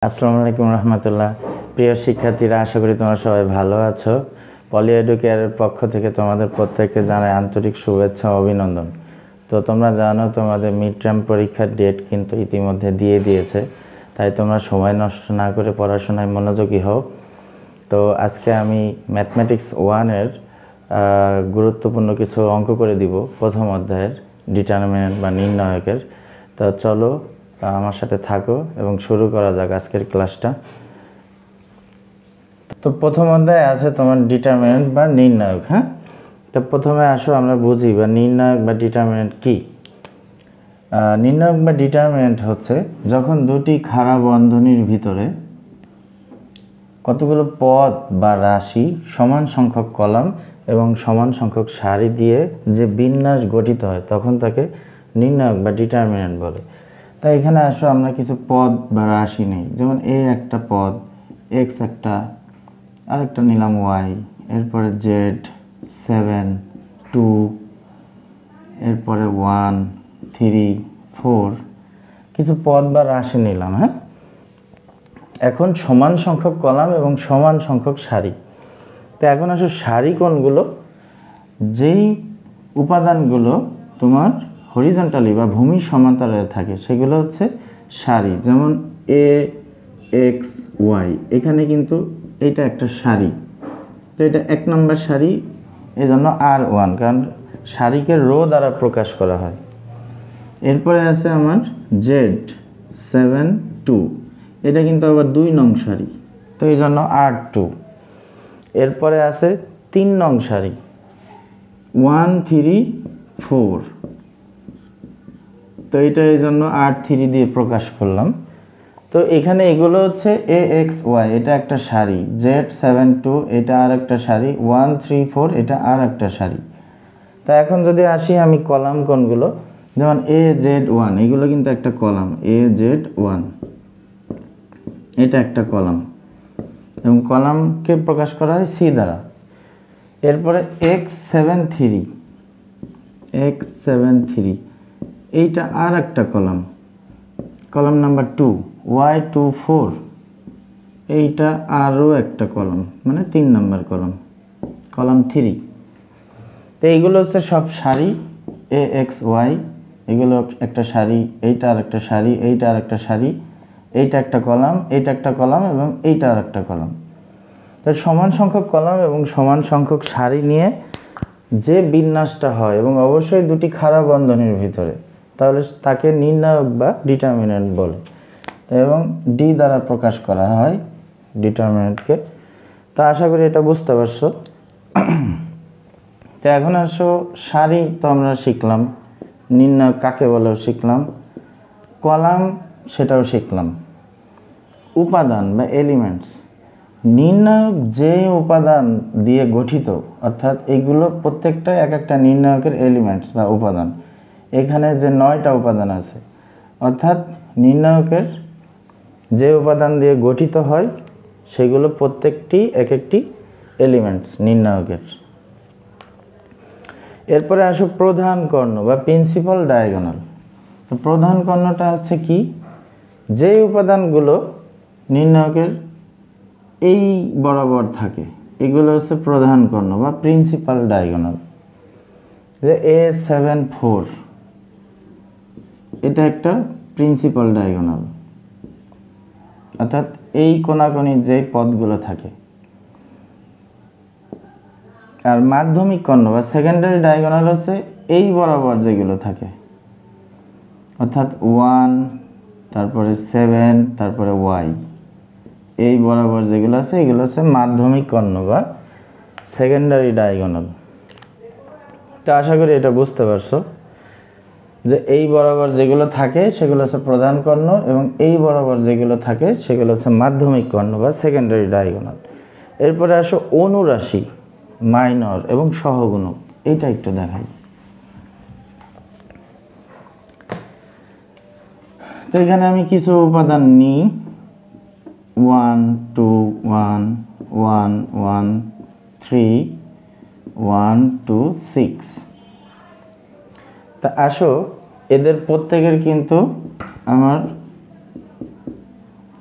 আসসালামু আলাইকুম রহমতুল্লাহ। প্রিয় শিক্ষার্থীরা, আশা করি তোমরা সবাই ভালো আছো। পলি এডুকেয়ারের পক্ষ থেকে তোমাদের প্রত্যেককে জানাই আন্তরিক শুভেচ্ছা ও অভিনন্দন। তো তোমরা জানো তোমাদের মিড টার্ম পরীক্ষার ডেট কিন্তু ইতিমধ্যে দিয়ে দিয়েছে, তাই তোমরা সময় নষ্ট না করে পড়াশোনায় মনোযোগী হও। তো আজকে আমি ম্যাথমেটিক্স 1-এর গুরুত্বপূর্ণ কিছু অঙ্ক করে দিব, প্রথম অধ্যায়ের ডিটারমিনেন্ট বা নির্ণায়কের। তো চলো আমার সাথে থাকো এবং শুরু করা যাক আজকের ক্লাসটা। তো প্রথম অধ্যায়ে আছে তোমার ডিটারমিনেন্ট বা নির্ণায়ক। হ্যাঁ, তো প্রথমে আসো আমরা বুঝি বা নির্ণায়ক বা ডিটারমিনেন্ট কি। নির্ণায়ক বা ডিটারমিনেন্ট হচ্ছে যখন দুটি খাড়া বন্ধনীর ভিতরে কতগুলো পদ বা রাশি, সমান সংখ্যক কলাম এবং সমান সংখ্যক সারি দিয়ে যে বিন্যাস গঠিত হয় তখন তাকে নির্ণায়ক বা ডিটারমিনেন্ট বলে। তাই এখানে আসো আমরা কিছু পদ বা রাশি নেই, যেমন এ একটা পদ, এক্স একটা, আরেকটা নিলাম ওয়াই, এরপরে জেড 7 2, এরপরে 1 3 4 কিছু পদ বা রাশি নিলাম। হ্যাঁ, এখন সমান সংখ্যক কলাম এবং সমান সংখ্যক সারি। তো এখন আসো সারি কোনগুলো? যেই উপাদানগুলো তোমার হরিজন্টালি বা ভূমি সমান্তরালে থাকে সেগুলো হচ্ছে সারি। যেমন এ এক্স ওয়াই, এখানে কিন্তু এটা একটা সারি, তো এটা 1 নম্বর সারি, এই জন্য R1, কারণ সারিকে রো দ্বারা প্রকাশ করা হয়। এরপরে আছে আমার জেড 7 2, এটা কিন্তু আবার 2 নং সারি, তো এই জন্য R2। এরপরে আছে 3 নং সারি 1 3 4, তো এটা এই জন্য R3 দিয়ে প্রকাশ করলাম। তো এখানে এগুলো হচ্ছে এ এক্স ওয়াই, এটা একটা সারি, জেড 7 2 এটা আর একটা সারি, 1 3 4 এটা আর একটা সারি। তা এখন যদি আসি আমি কলাম কোনগুলো, যেমন এ জেড 1, এগুলো কিন্তু একটা কলাম, এ জেড 1 এটা একটা কলাম এবং কলামকে প্রকাশ করা হয় সি দ্বারা। এরপরে এক্স 7 3, এক্স 7 3 এইটা আর একটা কলাম, কলাম নাম্বার 2, ওয়াই 2 4 এইটা আরও একটা কলাম, মানে 3 নম্বর কলাম, কলাম 3। তো এইগুলো হচ্ছে সব সারি, এ এক্স ওয়াই এগুলো একটা সারি, এইটা আর একটা সারি, এইটা আর একটা সারি, এইটা একটা কলাম, এইটা একটা কলাম এবং এইটা আর একটা কলাম। তো সমান সংখ্যক কলাম এবং সমান সংখ্যক সারি নিয়ে যে বিন্যাসটা হয়, এবং অবশ্যই দুটি খাড়া বন্ধনীর ভিতরে, তাহলে তাকে নির্ণায়ক বা ডিটারমিনেন্ট বলে এবং ডি দ্বারা প্রকাশ করা হয় ডিটারমিনেন্টকে। তা আশা করি এটা বুঝতে পারছো। তো এখন আসো সারি তো আমরা শিখলাম, নির্ণায়ক কাকে বলেও শিখলাম, কলাম সেটাও শিখলাম। উপাদান বা এলিমেন্টস, নির্ণায়ক যে উপাদান দিয়ে গঠিত, অর্থাৎ এগুলো প্রত্যেকটা এক একটা নির্ণায়কের এলিমেন্টস বা উপাদান। এখানে যে 9টা উপাদান আছে, অর্থাৎ নির্ণায়কের যে উপাদান দিয়ে গঠিত হয় সেগুলো প্রত্যেকটি এক একটি এলিমেন্টস নির্ণায়কের। এরপরে আসো প্রধান কর্ণ বা প্রিন্সিপাল ডায়াগোনাল। তো প্রধান কর্ণটা হচ্ছে কি? যে উপাদানগুলো নির্ণায়কের এই বরাবর থাকে এগুলো হচ্ছে প্রধান কর্ণ বা প্রিন্সিপাল ডায়াগোনাল। যে A7 4 এটা একটা প্রিন্সিপাল ডায়াগোনাল, অর্থাৎ এই কোণাকোণি যে পদগুলো থাকে। আর মাধ্যমিক কর্ণ বা সেকেন্ডারি ডায়াগোনাল হচ্ছে এই বরাবর যেগুলো থাকে, অর্থাৎ 1 তারপরে 7 তারপরে ওয়াই, এই বরাবর যেগুলো আছে এগুলো হচ্ছে মাধ্যমিক কর্ণ বা সেকেন্ডারি ডায়াগোনাল। তো আশা করি এটা বুঝতে পারছো যে এই বরাবর যেগুলো থাকে সেগুলো হচ্ছে প্রধান কর্ণ এবং এই বরাবর যেগুলো থাকে সেগুলো হচ্ছে মাধ্যমিক কর্ণ বা সেকেন্ডারি ডায়াগোনাল। এরপরে আসো অনুরাশি, মাইনর এবং সহগুণক, এইটা একটু দেখাই। তো এখানে আমি কিছু উপাদান নিই, 1 2 1 1 1 3 1 2 6। তা আসো এদের প্রত্যেকের কিন্তু আমার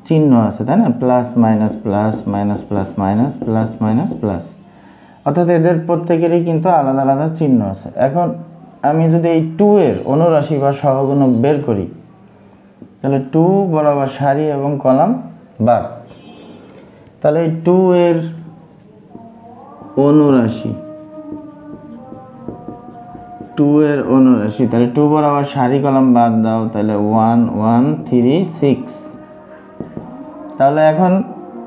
চিহ্ন আছে, তাই না? Plus minus plus minus plus minus plus minus plus, অর্থাৎ এদের প্রত্যেকেরই কিন্তু আলাদা আলাদা চিহ্ন আছে। এখন আমি যদি এই 2 এর অনুরাশি বা সহগুণক বের করি, তাহলে 2 বরাবর সারি এবং কলাম বাদ। তাহলে এই 2 এর অনুরাশি, 2 এর অনুরাশি, তাহলে 2 বরাবর সারি কলাম বাদ দাও, তাহলে 1 1 3 6। তাহলে এখন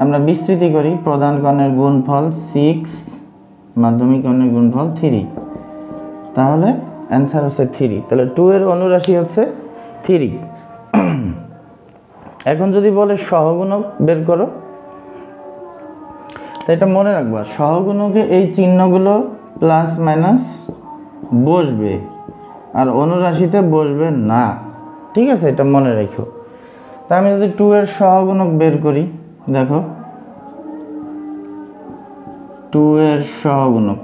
আমরা বিস্তৃতি করি, প্রধান কর্ণের গুণফল 6, মাধ্যমিক কর্ণের গুণফল 3, তাহলে অ্যান্সার হচ্ছে 3। তাহলে 2 এর অনুরাশি হচ্ছে 3। এখন যদি বলে সহগুণক বের করো, তো এটা মনে রাখবা, সহগুণকে এই চিহ্নগুলো প্লাস মাইনাস বসবে আর অনুরাশিতে বসবে না, ঠিক আছে? এটা মনে রেখো। তা আমি যদি 2 এর সহগুণক বের করি, দেখো 2 এর সহগুণক,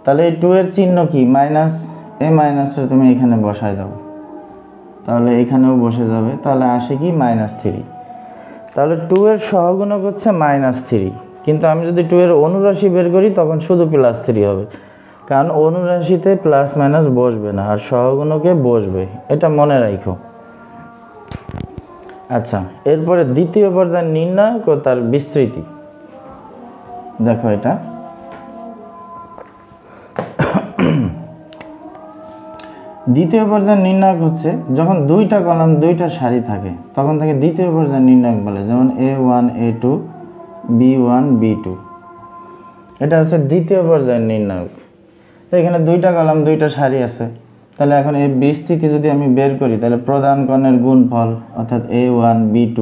তাহলে এই 2 এর চিহ্ন কি? মাইনাস। এই মাইনাসটা তুমি এখানে বসায় দাও, তাহলে এখানেও বসে যাবে, তাহলে আসে কি? -3। তাহলে 2 এর সহগুণক হচ্ছে -3, কিন্তু আমি যদি 2 এর অনুরাশি বের করি তখন শুধু +3 হবে, কারণ অনুরাশিতে প্লাস মাইনাস বসবে না আর সহগুণকে বসবে, এটা মনে রাখো। আচ্ছা, এরপরে দ্বিতীয় পর্যায় নির্ণায়ক ও তার বিস্তৃতি। দেখো এটা দ্বিতীয় পর্যায়ের নির্ণায়ক হচ্ছে যখন 2টা কলাম 2টা সারি থাকে, তখন তাকে দ্বিতীয় পর্যায়ের নির্ণায়ক বলে। যেমন A1 A2 B1 B2, এটা হচ্ছে দ্বিতীয় পর্যায়ের নির্ণায়ক। তো এখানে 2টা কলাম 2টা সারি আছে, তাহলে এখন এই বিস্তৃতি যদি আমি বের করি, তাহলে প্রধান কর্ণের গুণফল অর্থাৎ A1 B2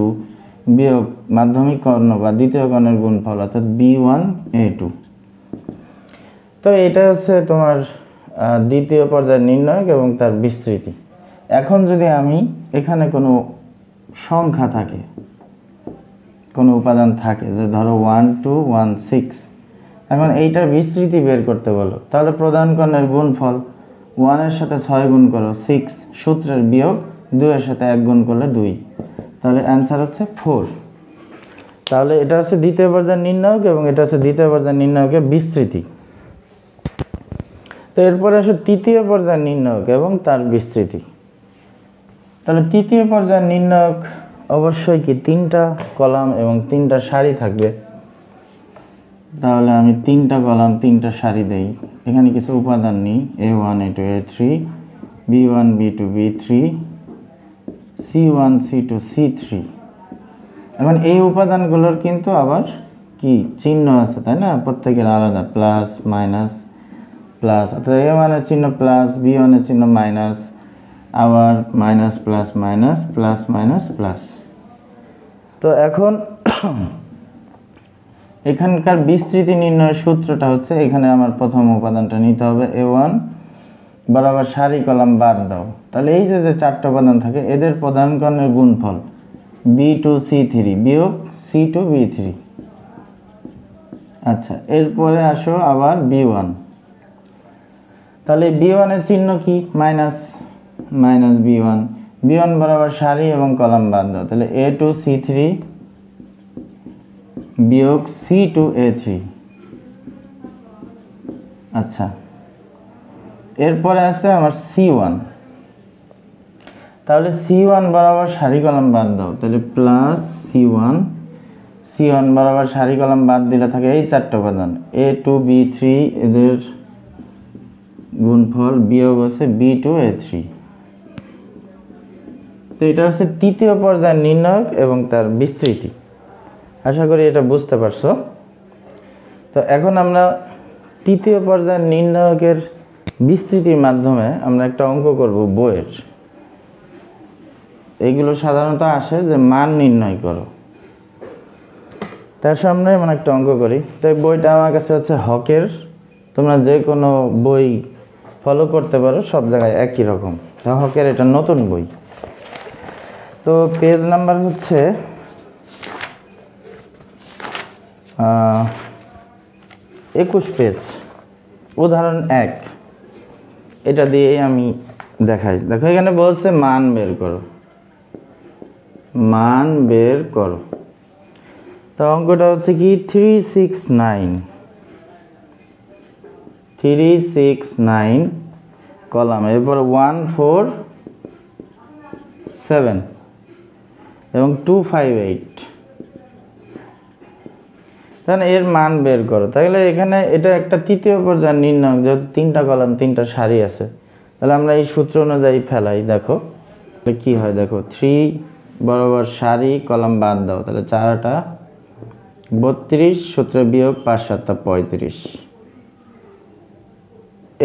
বিয়োগ মাধ্যমিক কর্ণ বা দ্বিতীয় কর্ণের গুণফল অর্থাৎ B1 A2। তো এটা হচ্ছে তোমার দ্বিতীয় পর্যায়ের নির্ণায়ক এবং তার বিস্তৃতি। এখন যদি আমি এখানে কোনো সংখ্যা থাকে, কোনো উপাদান থাকে, যে ধরো 1 2 1 6, এখন এইটার বিস্তৃতি বের করতে বলো, তাহলে প্রধান কর্ণের গুণফল 1 এর সাথে 6 গুণ করো 6, সূত্রের বিয়োগ 2 এর সাথে 1 গুণ করলে 2, তাহলে অ্যান্সার হচ্ছে 4। তাহলে এটা হচ্ছে দ্বিতীয় পর্যায়ের নির্ণায়ক এবং এটা হচ্ছে দ্বিতীয় পর্যায়ের নির্ণায়কের বিস্তৃতি। তো এরপরে আসে তৃতীয় পর্যায়ের নির্ণায়ক এবং তার বিস্তৃতি। তাহলে তৃতীয় পর্যায়ের নির্ণায়ক অবশ্যই কি 3টা কলাম এবং 3টা সারি থাকবে। তাহলে আমি 3টা কলাম 3টা সারি দেই, এখানে কিছু উপাদান নিই, A1 A2 A3 B1 B2 B3 C1 C2 C3। এখন এই উপাদানগুলোর কিন্তু আবার কি চিহ্ন আছে, তাই না? প্রত্যেকের আলাদা প্লাস মাইনাস প্লাস, অর্থাৎ A1 এর চিহ্ন প্লাস, B1 এর চিহ্ন মাইনাস, আবার minus plus minus plus minus plus. তো এখন এখানকার বিস্তৃতি নির্ণয়ের সূত্রটা হচ্ছে, এখানে আমার প্রথম উপাদানটা নিতে হবে A1 বরাবর সারি কলাম বাদ দাও, তাহলে এই যে 4টা উপাদান থাকে এদের প্রধান কর্ণের গুণফল B2 C3 বিয়োগ C2 B3। আচ্ছা, এরপরে আসো আবার B1, তাহলে B1 এর চিহ্ন কি? মাইনাস, মাইনাস B1, B1 বরাবর সারি এবং কলাম বাদ দাও, তাহলে A2 C3 বিয়োগ C2 A3। আচ্ছা, এরপরে আছে আমার C1, তাহলে C1 বরাবর সারি কলাম বাদ দাও, তাহলে প্লাস C1, C1 বরাবর সারি কলাম বাদ দিলে থাকে এই 4টা উপাদান A2 B3, এদের গুণফল বিয়োগ হচ্ছে B2 A3। তো এটা হচ্ছে তৃতীয় পর্যায়ের নির্ণায়ক এবং তার বিস্তৃতি। আশা করি এটা বুঝতে পারছো। তো এখন আমরা তৃতীয় পর্যায়ের নির্ণায়কের বিস্তৃতির মাধ্যমে আমরা একটা অঙ্ক করব বইয়ের। এইগুলো সাধারণত আসে যে মান নির্ণয় করো, তার সামনে মানে একটা অঙ্ক করি। তো এই বইটা আমার কাছে হচ্ছে হকের, তোমরা যে কোনো বই ফলো করতে পারো, সব জায়গায় একই রকম। তো হকের এটা নতুন বই। তো পেজ নাম্বার হচ্ছে 21 পেজ, উদাহরণ 1। এটা দিয়ে আমি দেখাই। দেখো এখানে বলছে মান বের করো। মান বের করো। তো অঙ্কটা হচ্ছে কি 369 কলাম, এরপর 147 এবং 258, তাহলে এর মান বের করো। তাহলে এখানে এটা একটা তৃতীয় পর্যায় নির্ণয়, যেহেতু 3টা কলাম 3টা সারি আছে, তাহলে আমরা এই সূত্র অনুযায়ী ফেলাই। দেখো কি হয়, দেখো 3 বরাবর সারি কলাম বাদ দাও, তাহলে 4টা 32, সূত্রে বিয়োগ 5 7 35।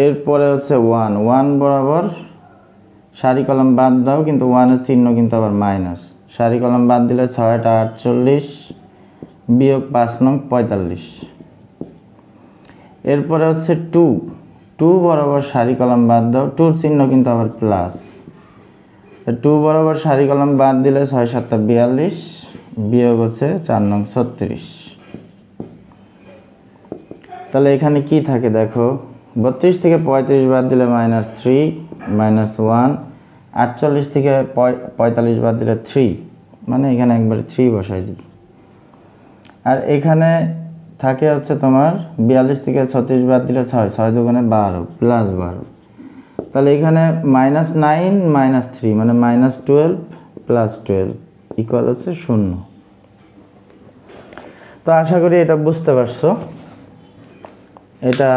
এরপরে হচ্ছে 1 বরাবর সারি কলাম বাদ দাও, কিন্তু 1-এর চিহ্ন কিন্তু আবার মাইনাস, সারি কলাম বাদ দিলে 6টা 48 বিয়োগ 5 নং 45। এরপরে হচ্ছে 2 বরাবর সারি কলাম বাদ দাও, 2-র চিহ্ন কিন্তু আবার প্লাস, 2 বরাবর সারি কলাম বাদ দিলে 6 7 42 বিয়োগ হচ্ছে 4 নং 36। তাহলে এখানে কি থাকে দেখো, 32 থেকে 35 বাদ দিলে -3 -1, 48 থেকে 45 বাদ দিলে 3, মানে এখানে একবারে 3 বসাই দিই। আর এখানে থাকে হচ্ছে তোমার 42 থেকে 36 বাদ দিলে 6, 6 দুগুণে 12 প্লাস 12, তাহলে এখানে -9 -3 মানে -12 প্লাস 12 ইকুয়াল হচ্ছে 0। তো আশা করি এটা বুঝতে পারছো। এটা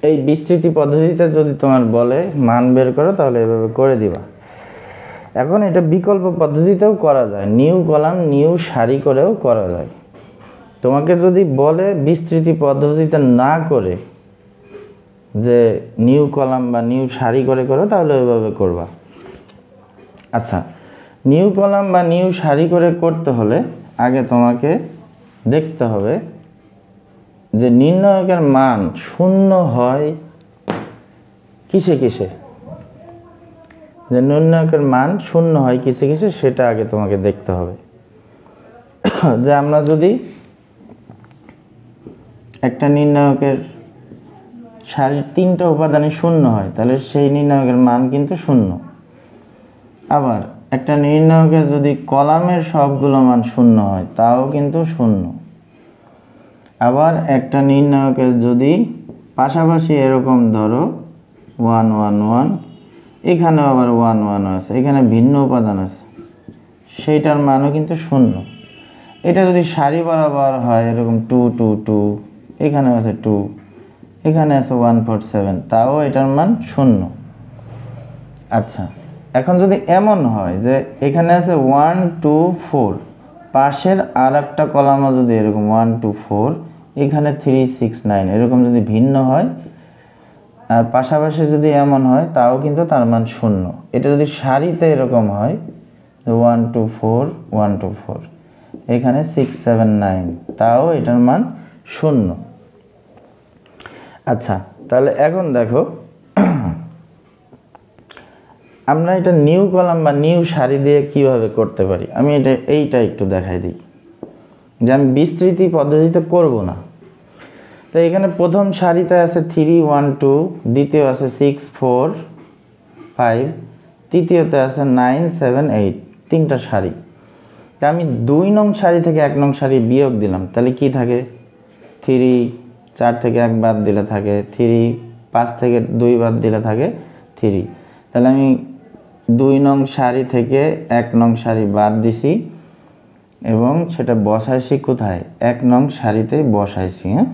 এই বিস্তৃতি পদ্ধতিতে যদি তোমার বলে মান বের করো, তাহলে এভাবে করে দিবা। এখন এটা বিকল্প পদ্ধতিতেও করা যায়, নিউ কলাম নিউ সারি করেও করা যায়। তোমাকে যদি বলে বিস্তৃতি পদ্ধতিতে না করে যে নিউ কলাম বা নিউ সারি করে করো, তাহলে ওইভাবে করবা। আচ্ছা, নিউ কলাম বা নিউ সারি করে করতে হলে আগে তোমাকে দেখতে হবে যে নির্ণায়কের মান শূন্য হয় কিসে কিসে, যে নির্ণায়কের মান শূন্য হয় কিসে কিসে সেটা আগে তোমাকে দেখতে হবে। যে আমরা যদি একটা নির্ণায়কের সারির 3টা উপাদানই শূন্য হয়, তাহলে সেই নির্ণায়কের মান কিন্তু শূন্য। আবার একটা নির্ণায়কের যদি কলামের সবগুলো মান শূন্য হয়, তাও কিন্তু শূন্য। আবার একটা নির্ণায়কের যদি পাশাপাশি এরকম ধরো 1 1 1, এখানেও আবার 1 1 আছে, এখানে ভিন্ন উপাদান আছে, সেইটার মানও কিন্তু শূন্য। এটা যদি সারি বরাবর হয় এরকম 2 2 2, এখানে আছে 2, এখানে আছে 147, তাও এটার মান শূন্য। আচ্ছা, এখন যদি এমন হয় যে এখানে আছে 1 2 4, পাশের আর একটা কলামও যদি এরকম 1 2 4, এখানে 3 6 9 এরকম যদি ভিন্ন হয়, আর পাশাপাশি যদি এমন হয়, তাও কিন্তু তার মান শূন্য। এটা যদি সারিতে এরকম হয় 1 2 4 1 2 4, এখানে 6 7 9, তাও এটার মান শূন্য। আচ্ছা, তাহলে এখন দেখো আমরা এটা নিউ কলাম বা নিউ সারি দিয়ে কিভাবে করতে পারি। আমি এইটা একটু দেখাই দিই, যে আমি বিস্তৃতি পদ্ধতিতে করব না। তো এখানে প্রথম সারিতে আছে 3 1 2, দ্বিতীয় আছে 6 4 5, তৃতীয়তে আছে 9 7 8, 3টা সারি। তা আমি 2 নং সারি থেকে 1 নং সারি বিয়োগ দিলাম, তাহলে কি থাকে 3, 4 থেকে 1 বাদ দিলে থাকে 3, 5 থেকে 2 বাদ দিলে থাকে 3। তাহলে আমি 2 নং সারি থেকে 1 নং সারি বাদ দিছি এবং সেটা বসাইছি কোথায়, 1 নং সারিতে বসাইছি। হ্যাঁ,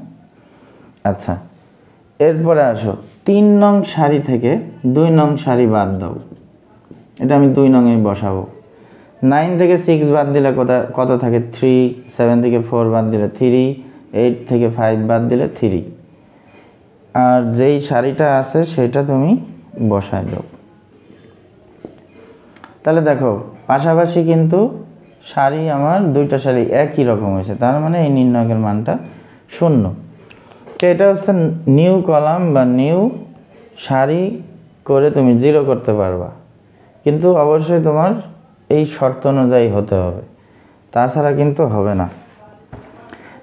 আচ্ছা, এরপরে আসো 3 নং সারি থেকে 2 নং সারি বাদ দাও, এটা আমি 2 নংয়ে বসাবো। 9 থেকে 6 বাদ দিলে কত থাকে 3, 7 থেকে 4 বাদ দিলে 3, 8 থেকে 5 বাদ দিলে 3, আর যেই সারিটা আছে সেটা তুমি বসায় দাও। তাহলে দেখো পাশাপাশি কিন্তু সারি আমার 2টা সারি একই রকম হয়েছে, তার মানে এই নির্ণায়কের মানটা শূন্য। তো এটা হচ্ছে নিউ কলাম বা নিউ সারি করে তুমি 0 করতে পারবা, কিন্তু অবশ্যই তোমার এই শর্ত অনুযায়ী হতে হবে, তাছাড়া কিন্তু হবে না।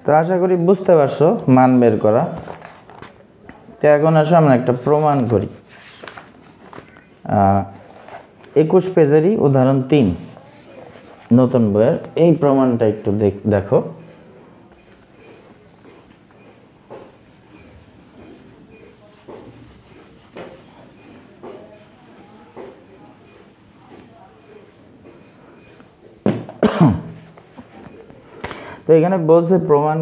তো আশা করি বুঝতে পারছো মান বের করা। তো এখন আসো আমরা একটা প্রমাণ করি। 21 পেজেরই উদাহরণ 3 নতুন বইয়ের এই প্রমাণটা একটু দেখো। তো এখানে বলছে প্রমাণ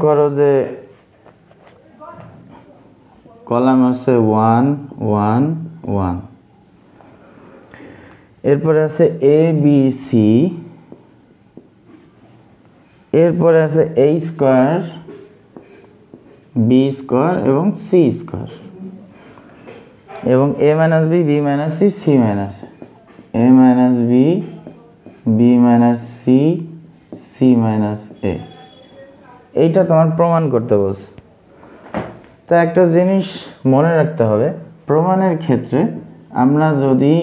করো যে কলাম আছে 1 1 1, এরপরে আছে এ বি সি, এরপরে আছে a স্কয়ার b স্কয়ার এবং c স্কয়ার, এবং a minus B B minus C C minus a minus B B minus C C minus a. এইটা তোমার প্রমাণ করতে বলছে। তো একটা জিনিস মনে রাখতে হবে, প্রমাণের ক্ষেত্রে আমরা যদি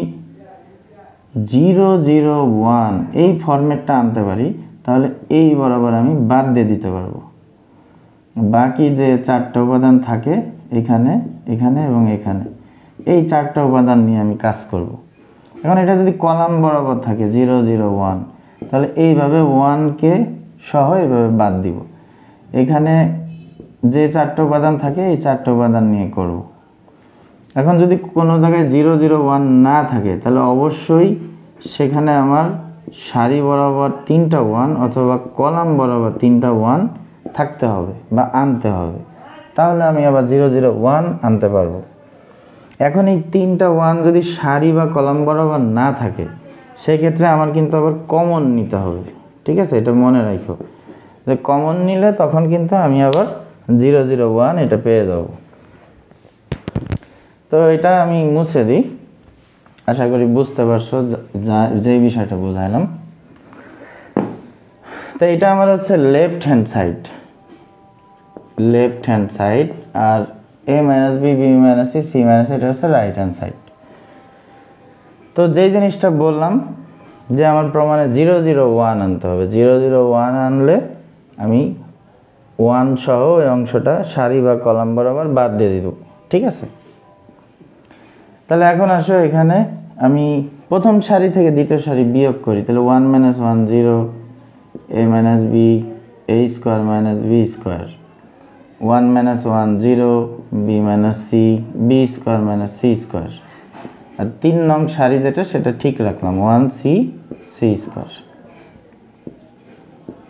0 0 1 এই ফরম্যাটটা আনতে পারি তাহলে এই বরাবর আমি বাদ দিয়ে দিতে পারবো। বাকি যে 4টা উপাদান থাকে এখানে এখানে এবং এখানে, এই 4টা উপাদান নিয়ে আমি কাজ করব। এখন এটা যদি কলাম বরাবর থাকে 0 0 1 তাহলে এইভাবে 1কে সহ এইভাবে বাদ দিব। এখানে যে 4টা উপাদান থাকে এই 4টা উপাদান নিয়ে করব। এখন যদি কোনো জায়গায় 0 0 1 না থাকে তাহলে অবশ্যই সেখানে আমার সারি বরাবর 3টা 1 অথবা কলাম বরাবর 3টা 1 থাকতে হবে বা আনতে হবে, তাহলে আমি আবার 0 0 1 আনতে পারবো। এখন এই 3টা 1 যদি সারি বা কলাম বরাবর না থাকে সেক্ষেত্রে আমার কিন্তু আবার কমন নিতে হবে। ঠিক আছে, এটা মনে রাখো যে কমন নিলে তখন কিন্তু আমি আবার 0 0 1 এটা পেয়ে যাব। তো এটা আমি মুছে দিই, আশা করি বুঝতে পারছো যে বিষয়টা বুঝাইলাম। তো এটা আমার হচ্ছে লেফট হ্যান্ড সাইড, আর a minus B B minus C C minus এটা হচ্ছে রাইট হ্যান্ড সাইড। তো যেই জিনিসটা বললাম যে আমার প্রমাণে 0 0 1 আনতে হবে, 0 0 1 আনলে আমি 1 সহ এই অংশটা সারি বা কলাম বরাবর বাদ দিয়ে দিব। ঠিক আছে, তাহলে এখন আসো এখানে আমি প্রথম সারি থেকে দ্বিতীয় সারি বিয়োগ করি, তাহলে 1 1 0 a minus b a square minus B square, 1 1 0 b minus c b square minus c square, আর 3 নং সারি যেটা সেটা ঠিক রাখলাম 1 সি সি স্কয়ার।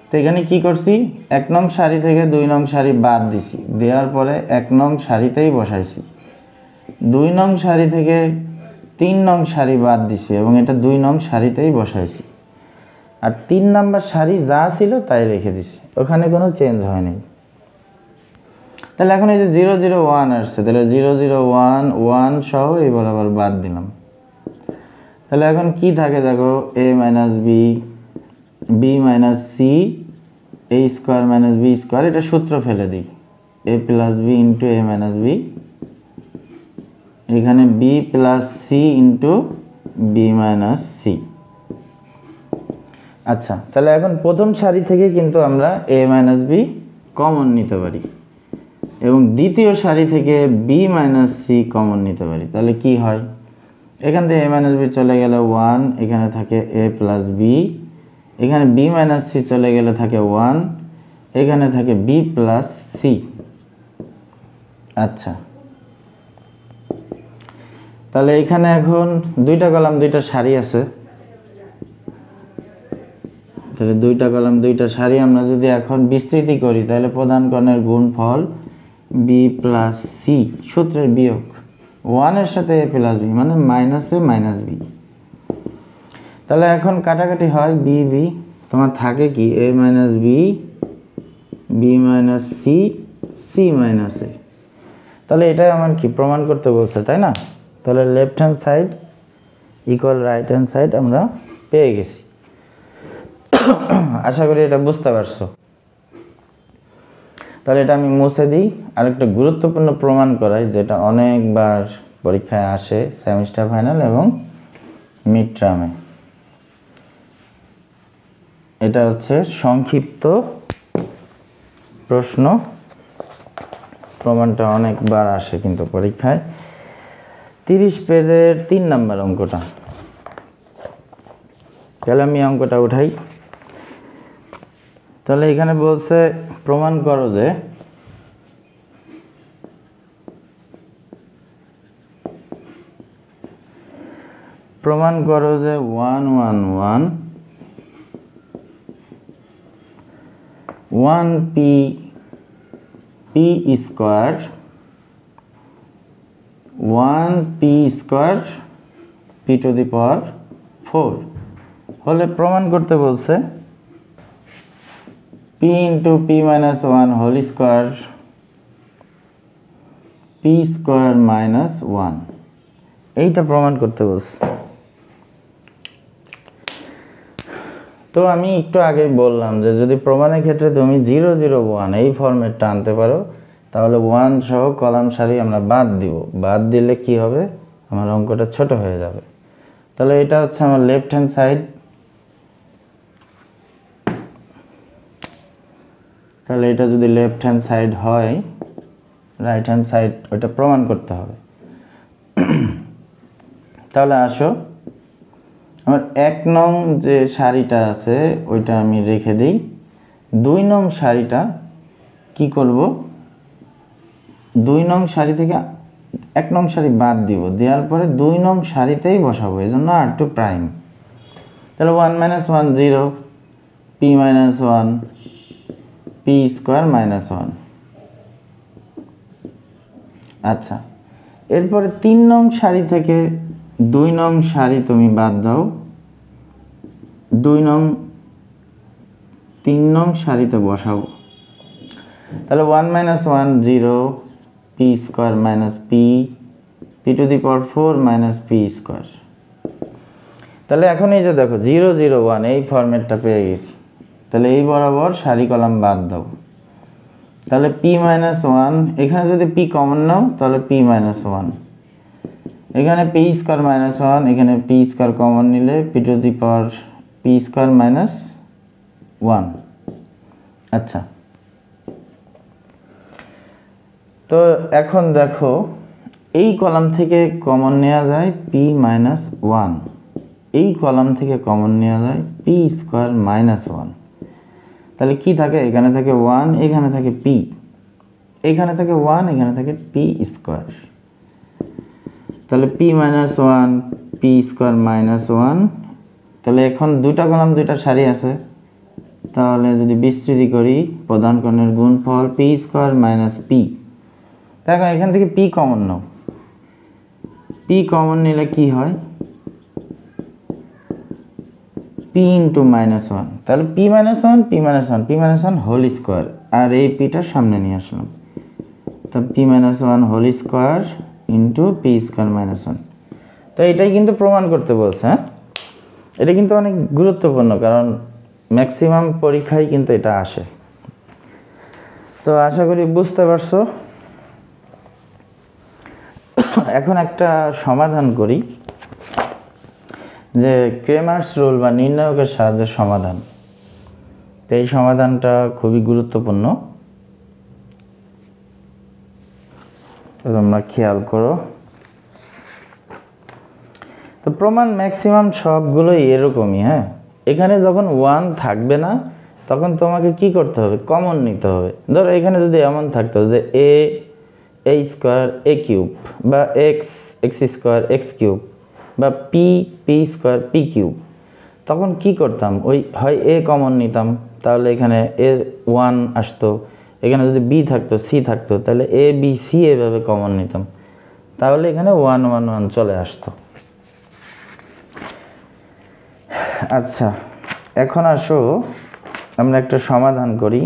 তো এখানে কি করছি, 1 নং সারি থেকে 2 নং সারি বাদ দিছি, দেওয়ার পরে 1 নং সারিতেই বসাইছি, 2 নং সারি থেকে 3 নং সারি বাদ দিছি এবং এটা 2 নং সারিতেই বসাইছি, আর 3 নাম্বার সারি যা ছিল তাই রেখে দিছি, ওখানে কোনো চেঞ্জ হয়নি। তাহলে এখন এই যে 0 0 1 আসছে, তাহলে 0 0 1 1 সহ এই বরাবর বাদ দিলাম। তাহলে এখন কি থাকে দেখো, a minus B B minus C a square minus B square, এটা সূত্র ফেলে দিই, a plus B into a minus B, এখানে b plus C into B minus C. আচ্ছা, তাহলে এখন প্রথম সারি থেকে কিন্তু আমরা a মাইনাস বি কমন নিতে পারি এবং দ্বিতীয় সারি থেকে b মাইনাস সি কমন নিতে পারি। তাহলে কি হয়, এখান থেকে a মাইনাস বি চলে গেলে 1, এখানে থাকে a প্লাস বি, এখানে b মাইনাস সি চলে গেলে থাকে 1, এখানে থাকে b প্লাস সি। আচ্ছা, তাহলে এখানে এখন 2টা কলাম 2টা সারি আছে, তাহলে 2টা কলাম 2টা সারি আমরা যদি এখন বিস্তৃতি করি তাহলে প্রধান কর্ণের গুণফল b প্লাস সি, সূত্রের বিয়োগ 1 এর সাথে a প্লাস বি মানে মাইনাস এ মাইনাস বি। তাহলে এখন কাটাকাটি হয় বি বি, তোমার থাকে কি a minus B B minus C C minus a. তাহলে এটাই আমার কি প্রমাণ করতে বলছে, তাই না? তাহলে left hand side equal right hand side আমরা পেয়ে গেছি। আশা করি এটা বুঝতে পারছো। তাহলে এটা আমি মুছে দিই, আর একটা গুরুত্বপূর্ণ প্রমাণ করাই যেটা অনেকবার পরীক্ষায় আসে সেমিস্টার ফাইনাল এবং মিড টার্মে। এটা হচ্ছে সংক্ষিপ্ত প্রশ্ন, প্রমাণটা অনেকবার আসে কিন্তু পরীক্ষায়। 30 পেজের 3 নম্বর অঙ্কটা। তাহলে আমি অঙ্কটা উঠাই। তাহলে এখানে বলছে প্রমাণ করো যে প্রমাণ করো যে 1 1 1 1 p square 1 p square p to the power 4 হলে প্রমাণ করতে বলছে p into p minus 1 whole square p square minus 1, এইটা প্রমাণ করতে বলছে। তো আমি একটু আগে বললাম যে যদি প্রমাণের ক্ষেত্রে তুমি 0 0 1 এই ফরম্যাটটা আনতে পারো তাহলে 1 সহ কলাম সারি আমরা বাদ দিব। বাদ দিলে কি হবে, আমার অঙ্কটা ছোট হয়ে যাবে। তাহলে এটা হচ্ছে আমার লেফট হ্যান্ড সাইড। তাহলে এটা যদি লেফট হ্যান্ড সাইড হয়, রাইট হ্যান্ড সাইড ওটা প্রমাণ করতে হবে। তাহলে আসো আমার 1 নং যে সারিটা আছে ওইটা আমি রেখে দিই। 2 নং সারিটা কি করব, 2 নং সারি থেকে 1 নং সারি বাদ দিব, দেওয়ার পরে 2 নং সারিতেই বসাবো, এজন্য r2 প্রাইম। তাহলে 1 - 1 0 p - 1 p স্কয়ার মাইনাস 1। আচ্ছা, এরপরে 3 নং সারি থেকে 2 নং সারি তুমি বাদ দাও, 3 নং সারিতে বসাও। তাহলে 1 - 1 0 p square minus p to the power 4 minus p square. তাহলে এখন এই যে দেখো 0 0 1 এই ফরম্যাটটা পেয়ে গেছি। তাহলে এই বরাবর সারি কলাম বাদ দাও। তাহলে p - 1, এখানে যদি p কমন নাও তাহলে p - 1, এখানে p স্কয়ার মাইনাস 1, এখানে p স্কয়ার কমন নিলে p to the power p square minus 1। আচ্ছা, তো এখন দেখো এই কলাম থেকে কমন নেওয়া যায় p - 1, এই কলাম থেকে কমন নেওয়া যায় p স্কয়ার মাইনাস 1। তাহলে কি থাকে, এখানে থাকে 1, এখানে থাকে p, এখানে থাকে 1, এখানে থাকে p স্কয়ার। তাহলে p - 1 p স্কয়ার মাইনাস 1। তাহলে এখন দুইটা কলাম দুইটা সারি আছে, তাহলে যদি বিস্তৃতি করি প্রধান কর্ণের গুণফল p স্কয়ার মাইনাস p। দেখো এখান থেকে p কমন নাও, p কমন নিলে কি হয়, p ইন্টু মাইনাস 1। তাহলে p - 1 p - 1 p - 1 whole square, আর এই পিটা সামনে নিয়ে আসলাম। তো p - 1 whole square into p square minus 1। তো এটাই কিন্তু প্রমাণ করতে বলছে। হ্যাঁ, এটা কিন্তু অনেক গুরুত্বপূর্ণ, কারণ ম্যাক্সিমাম পরীক্ষায় কিন্তু এটা আসে। তো আশা করি বুঝতে পারছো। এখন একটা সমাধান করি, যে ক্রেমার্স রুল বা নির্ণায়কের সাহায্যে সমাধান। তো এই সমাধানটা খুবই গুরুত্বপূর্ণ, তো তোমরা খেয়াল করো। তো প্রমাণ ম্যাক্সিমাম সবগুলোই এরকমই। হ্যাঁ, এখানে যখন 1 থাকবে না তখন তোমাকে কি করতে হবে, কমন নিতে হবে। ধরো এখানে যদি এমন থাকতো যে a স্কয়ার a কিউব, বা x স্কয়ার x কিউব, বা p স্কয়ার p কিউব, তখন কি করতাম, ওই হয় a কমন নিতাম, তাহলে এখানে a 1 আসতো। এখানে যদি b থাকতো c থাকতো, তাহলে a b c এভাবে কমন নিতাম, তাহলে এখানে 1 1 1 চলে আসতো। আচ্ছা, এখন আসো আমরা একটা সমাধান করি।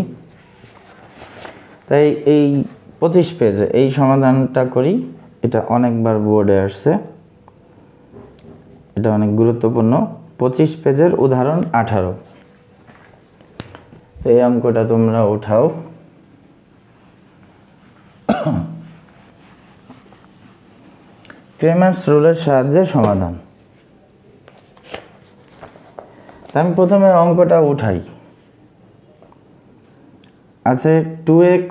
তাই এই 25 পেজে এই সমাধানটা করি। এটা অনেকবার বোর্ডে আসছে, এটা অনেক গুরুত্বপূর্ণ। 25 পেজের উদাহরণ 18। এই অঙ্কটা তোমরা উঠাও। ক্রেমার্স রুলের সাহায্যে সমাধান। আমি প্রথমে অঙ্কটা উঠাই। আছে 2x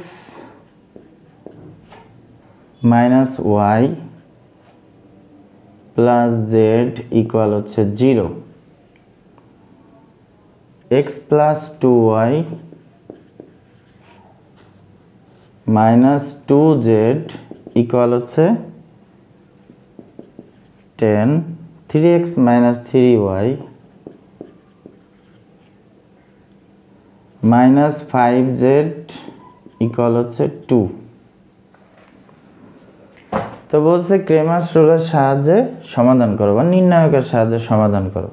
minus Y plus Z equal হচ্ছে 0, x plus 2y minus 2z equal হচ্ছে 10, 3x minus 3y minus 5z equal হচ্ছে 2। তো বলছে ক্রেমার্স রুলের সাহায্যে সমাধান করো বা নির্ণায়কের সাহায্যে সমাধান করো।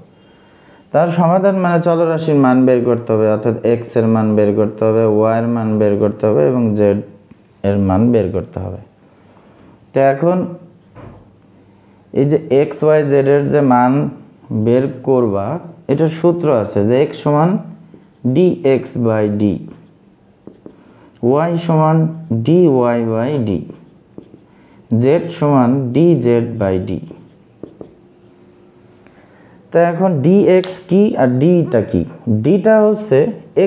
তার সমাধান মানে চলরাশির মান বের করতে হবে, অর্থাৎ x এর মান বের করতে হবে, y এর মান বের করতে হবে এবং z এর মান বের করতে হবে। তো এখন এই যে x y z এর যে মান বের করবা, এটা সূত্র আছে যে x সমান dx বাই d, y সমান dy বাই d, z সমান dz বাই d। তো এখন dx কি আর dটা কি? dটা হচ্ছে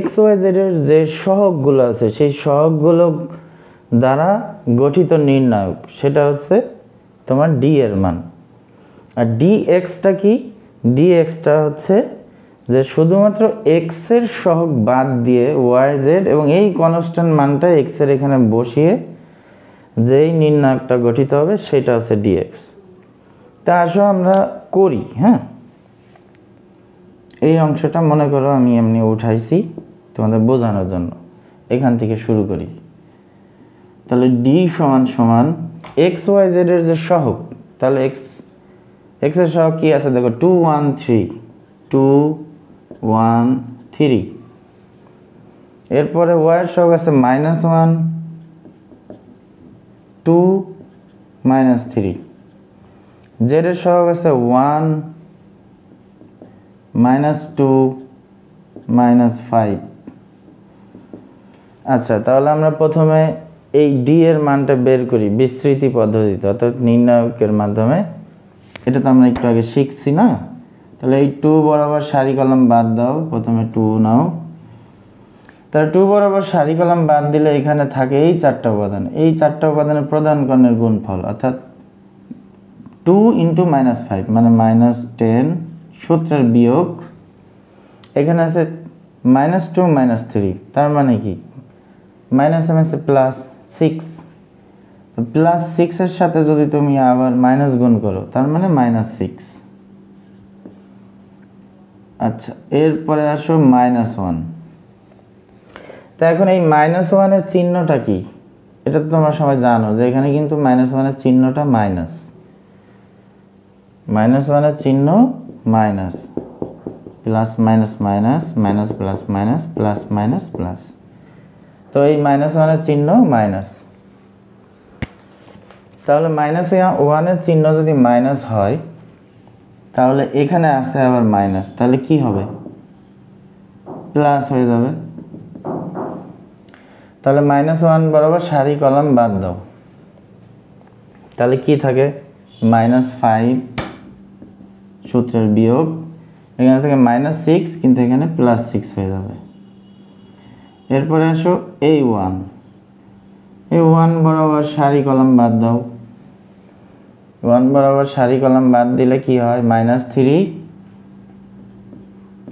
x y z এর যে সহগগুলো আছে সেই সহগগুলো দ্বারা গঠিত নির্ণায়ক, সেটা হচ্ছে তোমার d এর মান। আর dxটা কি? dxটা হচ্ছে যে শুধুমাত্র x এর সহগ বাদ দিয়ে y z এবং এই কনস্ট্যান্ট মানটা x এর এখানে বসিয়ে যেই নির্ণায়কটা গঠিত হবে সেটা হচ্ছে dx। তা আসো আমরা করি। হ্যাঁ, এই অংশটা মনে করো আমি এমনি উঠাইছি তোমাদের বোঝানোর জন্য, এখান থেকে শুরু করি। তাহলে d সমান সমান x y z এর যে সহগ, তাহলে x এর সহগ কি আছে দেখো 2 1 3, 2 1 3। এরপরে y এর সহগ আছে -1 2 -3, z এর সহগ আছে 1 -2 -5। আচ্ছা, তাহলে আমরা প্রথমে এই d এর মানটা বের করি বিস্তৃতি পদ্ধতিতে, অর্থাৎ নির্ণায়কের মাধ্যমে। এটা তো আমরা একটু আগে শিখছি না? তাহলে এই 2 বরাবর সারি কলাম বাদ দাও, প্রথমে 2 নাও। তাহলে 2 বরাবর সারি কলাম বাদ দিলে এখানে থাকে এই 4টা উপাদান, এই 4টা উপাদানের প্রধান কর্ণের গুণফল, অর্থাৎ 2 × -5 মানে -10, সূত্রের বিয়োগ। এখানে আছে -2 -3, তার মানে কি মাইনাস এম আছে +6, +6 এর সাথে যদি তুমি আবার মাইনাস গুণ করো তার মানে -6। আচ্ছা, এরপরে আসো -1। তা এখন এই -1 এর চিহ্নটা কি? এটা তো তোমরা সবাই জানো যে এখানে কিন্তু -1 এর চিহ্নটা মাইনাস, -1 এর চিহ্ন minus, plus minus minus, minus plus minus, plus minus plus. তো এই -1 এর চিহ্ন মাইনাস। তাহলে -1 এর চিহ্ন যদি মাইনাস হয় তাহলে এখানে আছে আবার মাইনাস, তাহলে কি হবে? প্লাস হয়ে যাবে। তাহলে -1 বরাবর সারি কলাম বাদ দাও, তাহলে কি থাকে? -5 সূত্রের বিয়োগ, এখানে থেকে -6 কিন্তু এখানে +6 হয়ে যাবে। এরপরে আসো এই 1 বরাবর সারি কলাম বাদ দাও, 1 বরাবর সারি কলাম বাদ দিলে কি হয়? -3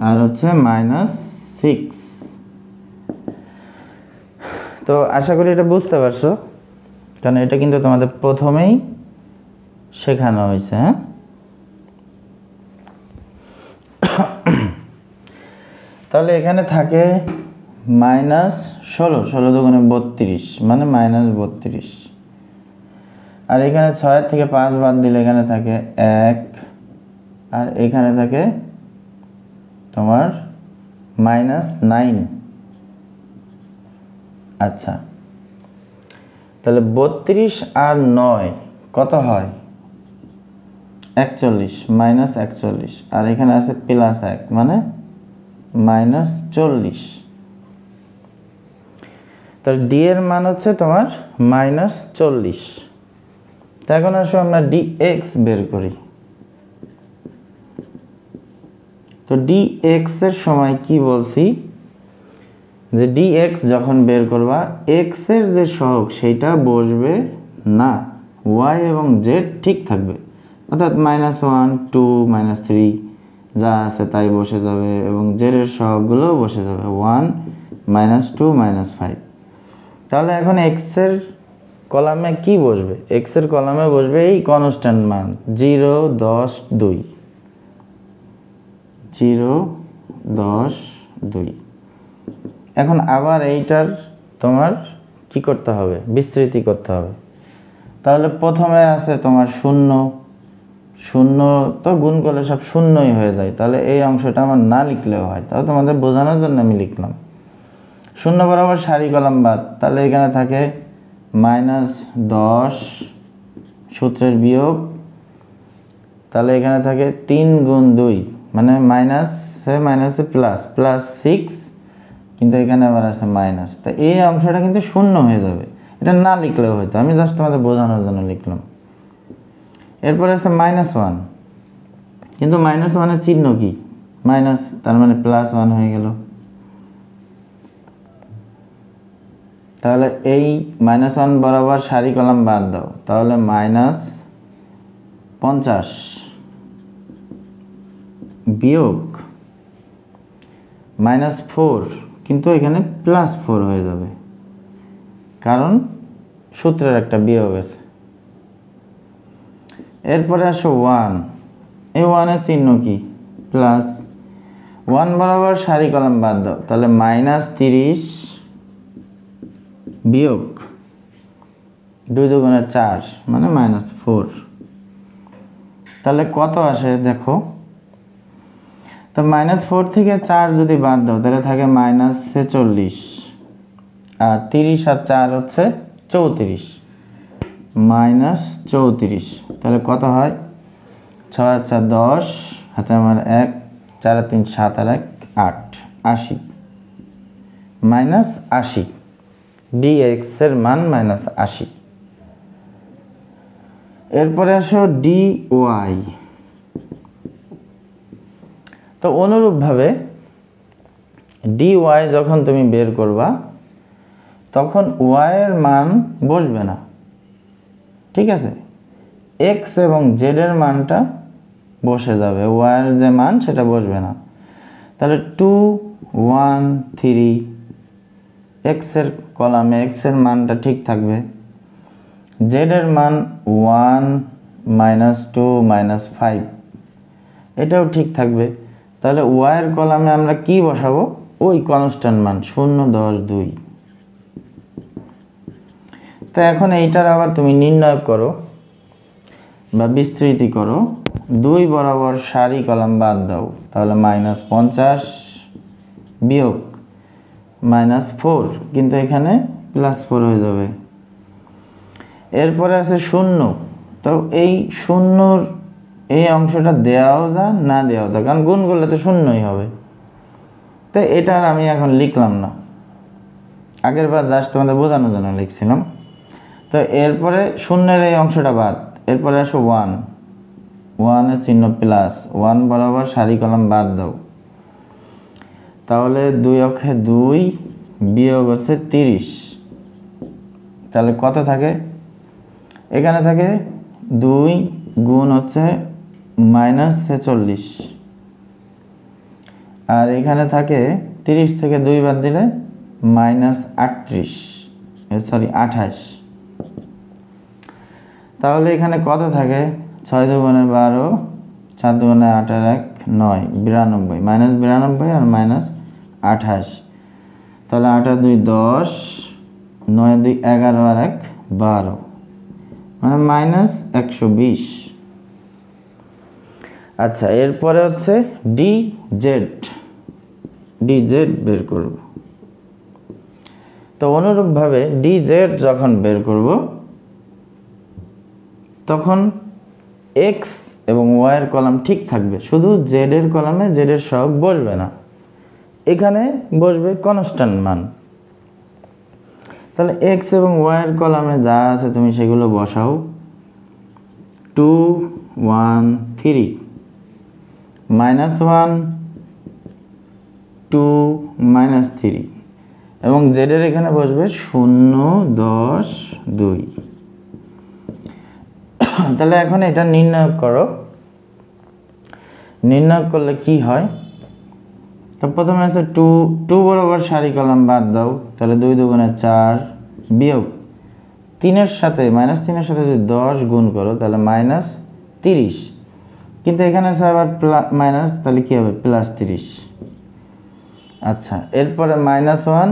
আর হচ্ছে -6। তো আশা করি এটা বুঝতে পারছো, কারণ এটা কিন্তু তোমাদের প্রথমেই শেখানো হয়েছে। হ্যাঁ, তাহলে এখানে থাকে -16, 16 দুগুণে 32 মানে -32। আর এখানে 6 থেকে 5 বাদ দিলে এখানে থাকে 1, আর এখানে থাকে তোমার -9। আচ্ছা, তাহলে 32 আর 9 কত হয়? 41, -41, আর এখানে আছে +1 মানে -40। তাহলে d এর মান হচ্ছে তোমার -40। তো এখন আসো আমরা dx বের করি। তো dx এর সময় কি বলছি? যে dx যখন বের করবা x এর যে সহগ সেইটা বসবে না, y এবং z ঠিক থাকবে, অর্থাৎ -1 2 -3 যা আছে তাই বসে যাবে এবং z এর সহগগুলোও বসে যাবে 1 -2 -5। তাহলে এখন x এর কলামে কি বসবে? x এর কলামে বসবে এই কনস্ট্যান্ট মান 0 10 2, 0 10 2। এখন আবার এইটার তোমার কি করতে হবে? বিস্তৃতি করতে হবে। তাহলে প্রথমে আছে তোমার 0, 0 তো গুণ করলে সব শূন্যই হয়ে যায়, তাহলে এই অংশটা আমার না লিখলেও হয়, তাও তোমাদের বোঝানোর জন্য আমি লিখলাম। 0 বরাবর সারি কলাম বাদ, তাহলে এখানে থাকে -10 সূত্রের বিয়োগ, তাহলে এখানে থাকে 3 গুণ 2 মানে মাইনাসে প্লাস 6, কিন্তু এখানে আবার আছে মাইনাস, তা এই অংশটা কিন্তু শূন্য হয়ে যাবে, এটা না লিখলেও হয়তো, আমি জাস্ট তোমাদের বোঝানোর জন্য লিখলাম। এরপরে আছে -1, কিন্তু -1 এর চিহ্ন কি? মাইনাস, তার মানে +1 হয়ে গেল। তাহলে এই -1 বরাবর সারি কলাম বাদ দাও, তাহলে -50 বিয়োগ -4, কিন্তু এখানে +4 হয়ে যাবে, কারণ সূত্রের একটা বিয়োগ আছে। এরপরে আসো 1, এই 1 এর চিহ্ন কি? প্লাস। 1 বরাবর সারি কলাম বাদ দাও, তাহলে -30 বিয়োগ 2 2 4 মানে -4। তাহলে কত আসে দেখো, তো -4 থেকে 4 যদি বাদ দাও তাহলে থাকে -46, আর 30 আর 4 হচ্ছে 34, -34। তাহলে কত হয়? 6 আর 4 10, হাতে আমার 1, 4 আর 3 7 আর 1 8, 80 -80, dx এর মান -80। এরপরে আসো dy, তো অনুরূপভাবে dy যখন তুমি বের করবা তখন y এর মান বসবে না, ঠিক আছে, x এবং z এর মানটা বসে যাবে, y এর যে মান সেটা বসবে না। তাহলে 2 1 3, x এর কলামে x এর মানটা ঠিক থাকবে, z এর মান 1 -2 -5 এটাও ঠিক থাকবে। তাহলে y এর কলামে আমরা কি বসাবো? ওই কনস্ট্যান্ট মান 0 10 2। তো এখন এইটার আবার তুমি নির্ণয় করো বা বিস্তৃতি করো, 2 বরাবর সারি কলাম বাদ দাও, তাহলে -50 বিয়োগ -4, কিন্তু এখানে +4 হয়ে যাবে। এরপরে আছে 0, তো এই 0 এই অংশটা দেওয়াও যা না দেওয়াও যা, কারণ গুণ করলে তো শূন্যই হবে, তো এটা আর আমি এখন লিখলাম না, আগের বার জাস্ট তোমাদের বোঝানোর জন্য লিখছিলাম। তো এরপরে 0 এই অংশটা বাদ, এরপরে আসো 1 এর চিহ্ন প্লাস, 1 বরাবর সারি কলাম বাদ দাও, তাহলে 2 অক্ষে 2 বিয়োগ হচ্ছে 30, তাহলে কত থাকে? এখানে থাকে 2 গুণ হচ্ছে -46, আর এখানে থাকে 30 থেকে 2 বাদ দিলে -28। তাহলে এখানে কত থাকে? 6 2 12, 4 2 8 আর 1 9, 92, -92 আর -28, তাহলে 8 আর 2 10, 9 আর 2 11 আর 1 12, মানে -120। আচ্ছা, এরপরে হচ্ছে dz বের করব। তো অনুরূপভাবে dz যখন বের করব তখন x এবং y এর কলাম ঠিক থাকবে, শুধু z এর কলামে z এর সহগ বসবে না, এখানে বসবে কনস্ট্যান্ট মান। তাহলে x এবং y এর কলামে যা আছে তুমি সেগুলো বসাও, 2 1 3 -1 2 -3, এবং জেডের এখানে বসবে 0, 10, 2। তাহলে এখন এটা নির্ণয় করো। নির্ণয় করলে কি হয়, তো প্রথমে আছে 2 বরাবর সারি কলাম বাদ দাও, তাহলে 2 দুগুণে 4 বিয়োগ 3-এর সাথে -3-এর সাথে যদি 10 গুণ করো তাহলে -30, কিন্তু এখানে আছে আবার মাইনাস, তাহলে কি হবে +30। আচ্ছা, এরপরে -1,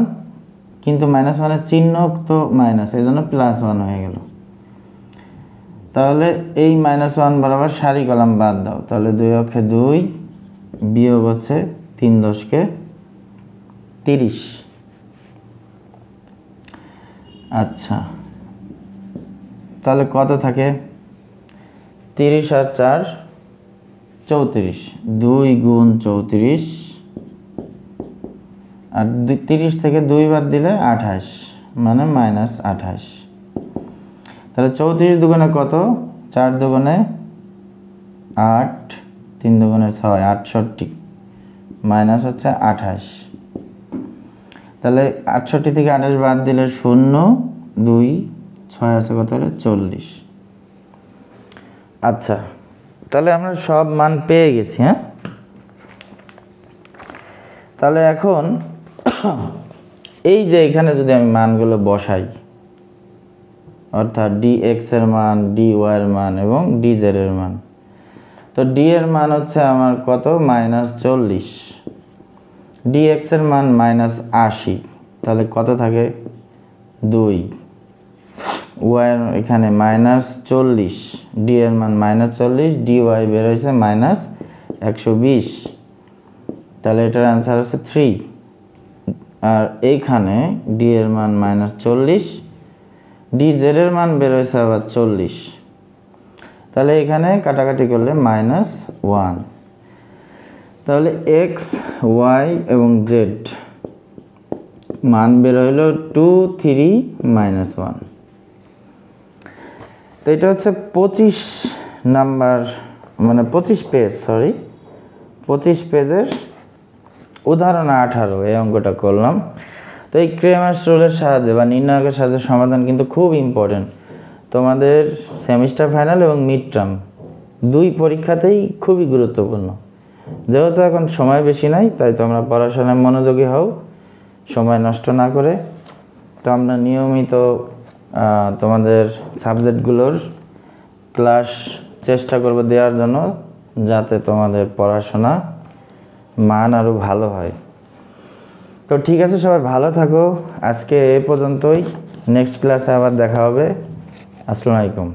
কিন্তু -1-এর চিহ্ন তো মাইনাস, এই জন্য +1 হয়ে গেল। তাহলে এই -1 বরাবর সারি কলাম বাদ দাও, তাহলে 2 অক্ষে 2 বিয়োগ হচ্ছে 3 10-কে 30। আচ্ছা, তাহলে কত থাকে, 30 আর 4 34, 2 গুণ 34, আর 30 থেকে 2 বাদ দিলে 28, মানে -28। তাহলে 34 দুগুণে কত, 4 দুগুণে 8, 3 দুগুণে 6, 68, মাইনাস হচ্ছে 28। তাহলে 68 থেকে 28 বাদ দিলে 0, 2, 6 আছে কত হলে 40। আচ্ছা, তাহলে আমরা সব মান পেয়ে গেছি। হ্যাঁ, তাহলে এখন এই যে এখানে যদি আমি মানগুলো বসাই, অর্থাৎ dx এর মান, dy এর মান এবং dz এর মান, তো d এর মান হচ্ছে আমার কত, -40, dx এর মান -80, তাহলে কত থাকে 2, y এর এখানে -40, d এর মান -40, dy বের হয়েছে -120, তাহলে এটার आंसर হচ্ছে 3। আর এইখানে d এর মান -40, dz এর মান বের হয়েছে আবার 40, তাহলে এখানে কাটাকাটি করলে -1। তাহলে x, y এবং z মান বের হলো 2, 3, -1। তো এটা হচ্ছে 25 নাম্বার, মানে 25 পেজ, 25 পেজের উদাহরণ 18 এই অঙ্কটা করলাম। তো এই ক্রেমার্স রুলের সাহায্যে বা নির্ণায়কের সাহায্যে সমাধান কিন্তু খুব ইম্পর্টেন্ট, তোমাদের সেমিস্টার ফাইনাল এবং মিড টার্ম 2 পরীক্ষাতেই খুবই গুরুত্বপূর্ণ। যেহেতু এখন সময় বেশি নাই, তাই তোমরা পড়াশোনায় মনোযোগী হও, সময় নষ্ট না করে। তো আমরা নিয়মিত তোমাদের সাবজেক্টগুলোর ক্লাস চেষ্টা করব দেওয়ার জন্য, যাতে তোমাদের পড়াশোনা মান আরও ভালো হয়। তো ঠিক আছে, সবাই ভালো থাকো। আজকে এ পর্যন্তই, নেক্সট ক্লাসে আবার দেখা হবে। আসসালামু আলাইকুম।